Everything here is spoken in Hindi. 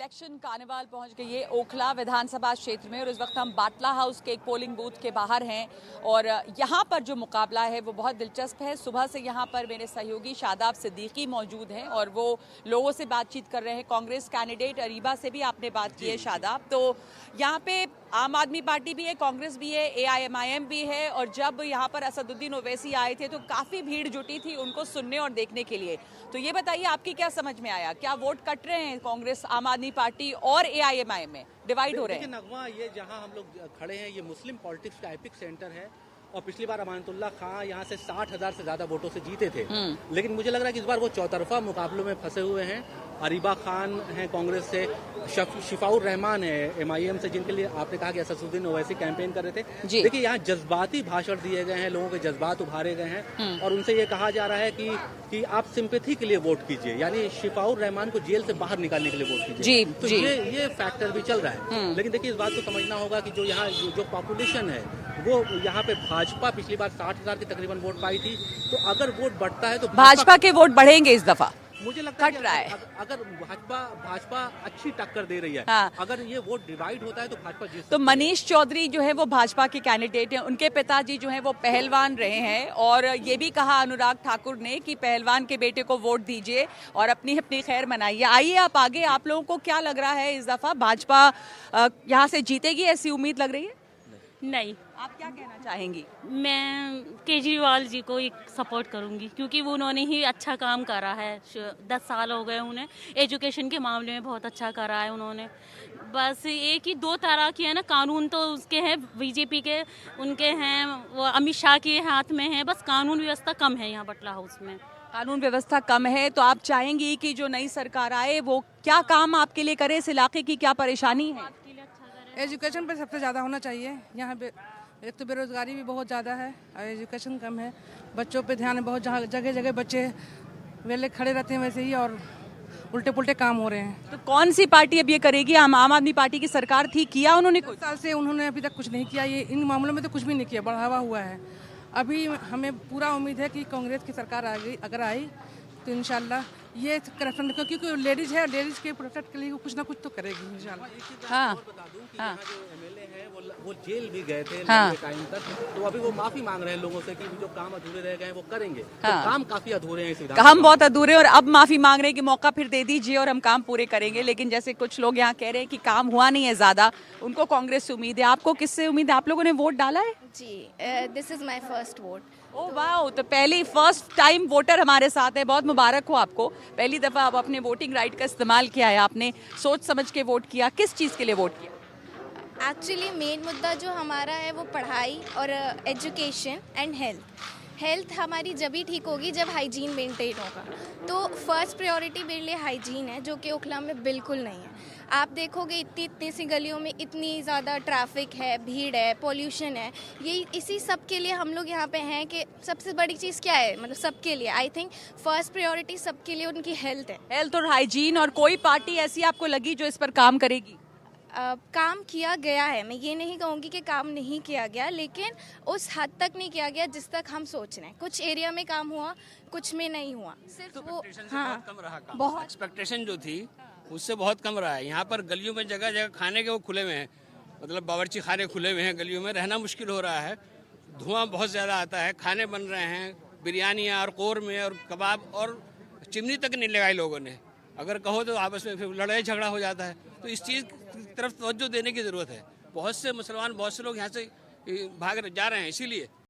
इलेक्शन कार्निवाल पहुंच गई है ओखला विधानसभा क्षेत्र में और इस वक्त हम बाटला हाउस के एक पोलिंग बूथ के बाहर हैं और यहां पर जो मुकाबला है वो बहुत दिलचस्प है। सुबह से यहां पर मेरे सहयोगी शादाब सिद्दीकी मौजूद हैं और वो लोगों से बातचीत कर रहे हैं। कांग्रेस कैंडिडेट अरीबा से भी आपने बात की है शादाब। तो यहाँ पे आम आदमी पार्टी भी है, कांग्रेस भी है, AIMIM भी है और जब यहाँ पर असदुद्दीन ओवैसी आए थे तो काफ़ी भीड़ जुटी थी उनको सुनने और देखने के लिए। तो ये बताइए आपकी क्या समझ में आया, क्या वोट कट रहे हैं कांग्रेस, आम आदमी पार्टी और AIMIM में डिवाइड हो रहे हैं? नगमा, ये जहां हम लोग खड़े हैं ये मुस्लिम पॉलिटिक्स का एपिक सेंटर है और पिछली बार अमानतुल्लाह खां यहाँ से 60,000 से ज्यादा वोटों से जीते थे। लेकिन मुझे लग रहा है कि इस बार वो चौतरफा मुकाबलों में फंसे हुए हैं। अरीबा खान हैं कांग्रेस से, शिफाउर रहमान है MIM से, जिनके लिए आपने कहा कि असदुद्दीन ओवैसी कैंपेन कर रहे थे। देखिए यहाँ जज्बाती भाषण दिए गए हैं, लोगों के जज्बात उभारे गए हैं और उनसे ये कहा जा रहा है कि आप सिंपैथी के लिए वोट कीजिए, यानी शिफाउर रहमान को जेल से बाहर निकालने के लिए वोट कीजिए। तो ये फैक्टर भी चल रहा है। लेकिन देखिए इस बात को समझना होगा कि जो यहाँ जो पॉपुलेशन है वो यहाँ पे भाजपा पिछली बार 60,000 की तकरीबन वोट पाई थी। तो अगर वोट बढ़ता है तो भाजपा के वोट बढ़ेंगे इस दफा, मुझे लगता है कट रहा है। अगर भाजपा अच्छी टक्कर दे रही है, अगर ये वोट डिवाइड होता है तो भाजपा जीत। तो मनीष चौधरी जो है वो भाजपा के कैंडिडेट हैं, उनके पिताजी जो हैं वो पहलवान रहे हैं और ये भी कहा अनुराग ठाकुर ने कि पहलवान के बेटे को वोट दीजिए और अपनी अपनी खैर मनाइए। आइए आप आगे, आप लोगों को क्या लग रहा है इस दफा भाजपा यहाँ से जीतेगी, ऐसी उम्मीद लग रही है? नहीं। आप क्या कहना चाहेंगी? मैं केजरीवाल जी को सपोर्ट करूंगी क्योंकि वो उन्होंने ही अच्छा काम करा है। 10 साल हो गए उन्हें, एजुकेशन के मामले में बहुत अच्छा करा है उन्होंने। बस एक ही दो तरह की है ना, कानून तो उसके हैं बीजेपी के, उनके हैं, वो अमित शाह के हाथ में है। बस कानून व्यवस्था कम है यहाँ बटला हाउस में, कानून व्यवस्था कम है। तो आप चाहेंगी कि जो नई सरकार आए वो क्या काम आपके लिए करे, इस इलाके की क्या परेशानी है? एजुकेशन पे सबसे ज़्यादा होना चाहिए। यहाँ पे एक तो बेरोजगारी भी बहुत ज़्यादा है और एजुकेशन कम है। बच्चों पे ध्यान है बहुत, जगह जगह बच्चे वेले खड़े रहते हैं वैसे ही और उल्टे पुल्टे काम हो रहे हैं। तो कौन सी पार्टी अब ये करेगी? आम आदमी पार्टी की सरकार थी, किया उन्होंने कुछ? 10 साल से उन्होंने अभी तक कुछ नहीं किया। ये इन मामलों में तो कुछ भी नहीं किया, बढ़ावा हुआ है। अभी हमें पूरा उम्मीद है कि कांग्रेस की सरकार आ गई, अगर आई तो इंशाल्लाह ये करप्शन, क्योंकि लेडीज है, लेडीज के प्रोटेक्ट के लिए कुछ ना कुछ तो करेगी इंशाल्लाह। हाँ, जो MLA हैं वो जेल भी गए थे लंबे टाइम तक, तो अभी वो माफी मांग रहे हैं लोगों से कि जो काम अधूरे रह गए वो करेंगे। तो काम काफी अधूरे हैं इस विधान, काम बहुत अधूरे और अब माफी मांग रहे हैं कि मौका फिर दे दीजिए और हम काम पूरे करेंगे। लेकिन जैसे कुछ लोग यहाँ कह रहे हैं कि काम हुआ नहीं है ज्यादा, उनको कांग्रेस से उम्मीद है। आपको किससे उम्मीद है? आप लोगों ने वोट डाला है? जी, this is my first vote. ओह वाह, तो पहली फर्स्ट टाइम वोटर हमारे साथ है, बहुत मुबारक हो आपको। पहली दफा आप अपने वोटिंग राइट का इस्तेमाल किया है, आपने सोच समझ के वोट किया। किस चीज के लिए वोट किया? एक्चुअली मेन मुद्दा जो हमारा है वो पढ़ाई और एजुकेशन एंड हेल्थ हमारी जब ही ठीक होगी जब हाइजीन मेंटेन होगा। तो फर्स्ट प्रायोरिटी मेरे लिए हाइजीन है, जो कि ओखला में बिल्कुल नहीं है। आप देखोगे इतनी सी गलियों में इतनी ज़्यादा ट्रैफिक है, भीड़ है, पोल्यूशन है। यही इसी सब के लिए हम लोग यहाँ पे हैं कि सबसे बड़ी चीज़ क्या है, मतलब सबके लिए आई थिंक फर्स्ट प्रायोरिटी सबके लिए उनकी हेल्थ है। हेल्थ और हाइजीन। और कोई पार्टी ऐसी आपको लगी जो इस पर काम करेगी? काम किया गया है, मैं ये नहीं कहूँगी कि काम नहीं किया गया, लेकिन उस हद तक नहीं किया गया जिस तक हम सोच रहे हैं। कुछ एरिया में काम हुआ, कुछ में नहीं हुआ। सिर्फ वो बहुत कम रहा काम। बहुत एक्सपेक्टेशन जो थी उससे बहुत कम रहा है। यहाँ पर गलियों में जगह जगह खाने के वो खुले हुए हैं, मतलब बावर्ची खाने खुले हुए हैं गलियों में, रहना मुश्किल हो रहा है। धुआं बहुत ज़्यादा आता है, खाने बन रहे हैं, बिरयानियाँ और कौरमे और कबाब, और चिमनी तक नहीं लगाई लोगों ने। अगर कहो तो आपस में फिर लड़ाई झगड़ा हो जाता है। तो इस चीज़ की तरफ तवज्जो देने की ज़रूरत है। बहुत से मुसलमान, बहुत से लोग यहाँ से भाग जा रहे हैं इसीलिए।